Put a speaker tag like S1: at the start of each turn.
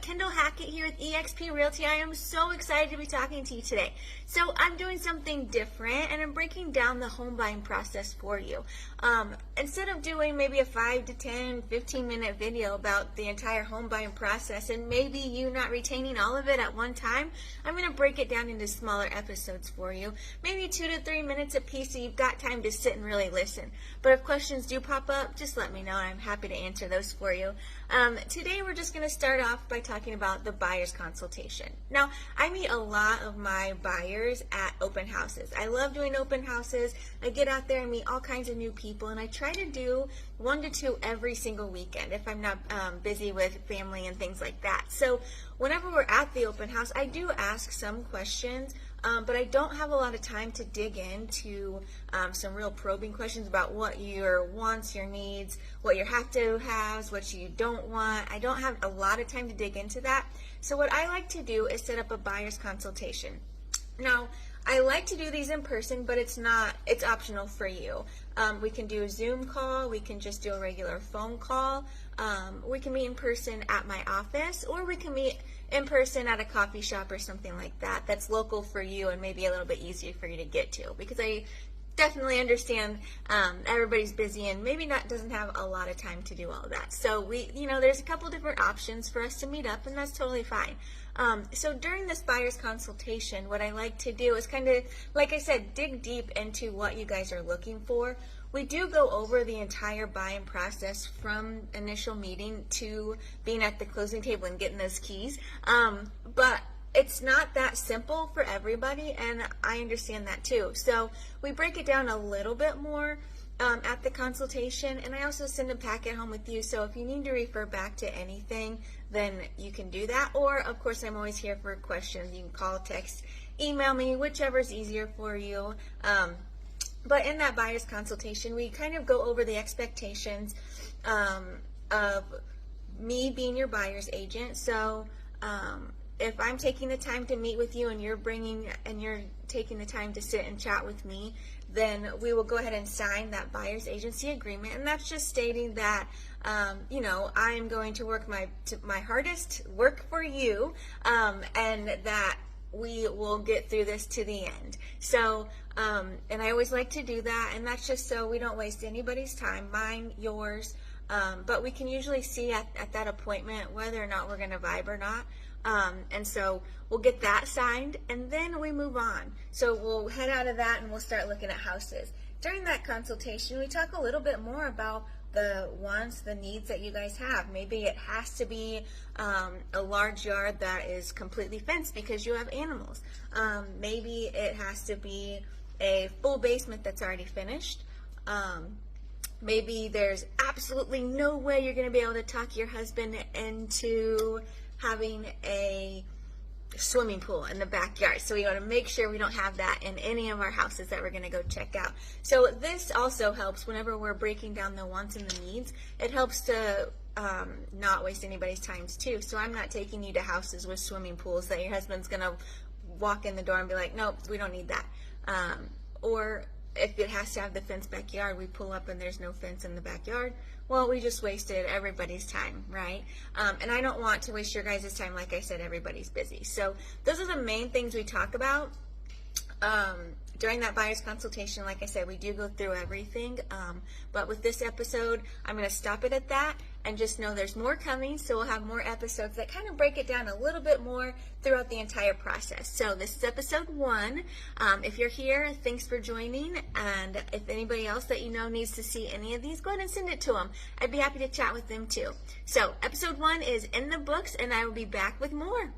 S1: Kendall Hackett here with eXp Realty. I am so excited to be talking to you today. So I'm doing something different and I'm breaking down the home buying process for you. Instead of doing maybe a 5 to 10, 15-minute video about the entire home buying process and maybe you not retaining all of it at one time, I'm going to break it down into smaller episodes for you. Maybe 2 to 3 minutes a piece so you've got time to sit and really listen. But if questions do pop up, just let me know and I'm happy to answer those for you. Today we're just going to start off by talking about the buyer's consultation. Now, I meet a lot of my buyers at open houses. I love doing open houses. I get out there and meet all kinds of new people, and I try to do 1 to 2 every single weekend if I'm not busy with family and things like that. So whenever we're at the open house, I do ask some questions, but I don't have a lot of time to dig into some real probing questions about what your wants, your needs, what your have-to-haves, what you don't want. I don't have a lot of time to dig into that. So what I like to do is set up a buyer's consultation. Now, I like to do these in person, but it's optional for you. We can do a Zoom call, we can just do a regular phone call, we can meet in person at my office, or we can meet in person at a coffee shop or something like that that's local for you and maybe a little bit easier for you to get to, because I definitely understand everybody's busy and maybe doesn't have a lot of time to do all of that. So there's a couple different options for us to meet up, and that's totally fine. So during this buyer's consultation, what I like to do is kind of, like I said, dig deep into what you guys are looking for. We do go over the entire buying process from initial meeting to being at the closing table and getting those keys, but it's not that simple for everybody, and I understand that too. So we break it down a little bit more at the consultation, and I also send a packet home with you, so if you need to refer back to anything, then you can do that. Or, of course, I'm always here for questions. You can call, text, email me, whichever's easier for you. But in that buyer's consultation, we kind of go over the expectations of me being your buyer's agent. So if I'm taking the time to meet with you and you're taking the time to sit and chat with me, then we will go ahead and sign that buyer's agency agreement, and that's just stating that I am going to work my hardest, work for you, and that we will get through this to the end. So and I always like to do that, and that's just so we don't waste anybody's time, mine, yours, but we can usually see at that appointment whether or not we're going to vibe or not. And so we'll get that signed, and then we move on. So we'll head out of that and we'll start looking at houses. During that consultation, we talk a little bit more about the wants, the needs that you guys have. Maybe it has to be a large yard that is completely fenced because you have animals. Maybe it has to be a full basement that's already finished. Maybe there's absolutely no way you're going to be able to talk your husband into having a swimming pool in the backyard. So we want to make sure we don't have that in any of our houses that we're going to go check out. So this also helps whenever we're breaking down the wants and the needs. It helps to not waste anybody's time too. So I'm not taking you to houses with swimming pools that your husband's going to walk in the door and be like, nope, we don't need that. Or if it has to have the fenced backyard, we pull up and there's no fence in the backyard. Well, we just wasted everybody's time, right? And I don't want to waste your guys' time. Like I said, everybody's busy. So those are the main things we talk about during that buyer's consultation. Like I said, we do go through everything. But with this episode, I'm going to stop it at that and just know there's more coming. So we'll have more episodes that kind of break it down a little bit more throughout the entire process. So this is episode 1. If you're here, thanks for joining. And if anybody else that you know needs to see any of these, go ahead and send it to them. I'd be happy to chat with them too. So episode 1 is in the books, and I will be back with more.